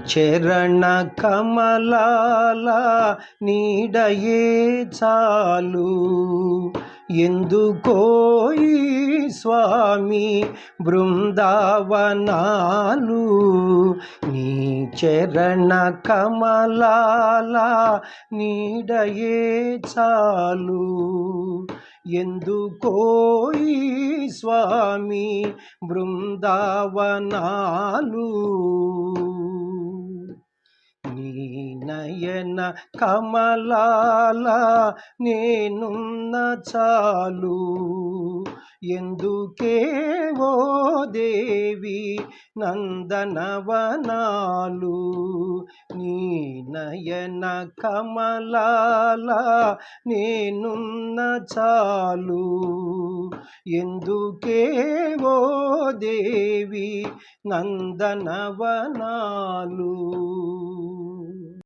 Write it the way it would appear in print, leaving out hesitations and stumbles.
చరణ కమలాల నీడయే చాలు ఎందుకో ఈ స్వామి బృందావనాలు నీ చరణ కమలాల నీడయే చాలు ఎందుకో ఈ స్వామి బృందావనాలు నీ నయన కమలాల నేనున్న చాలు ఎందుకే ఓ దేవి నందనవనాలు నీ నయన కమలాల నేనున్న చాలు ఎందుకే ఓ దేవి నందనవనాలు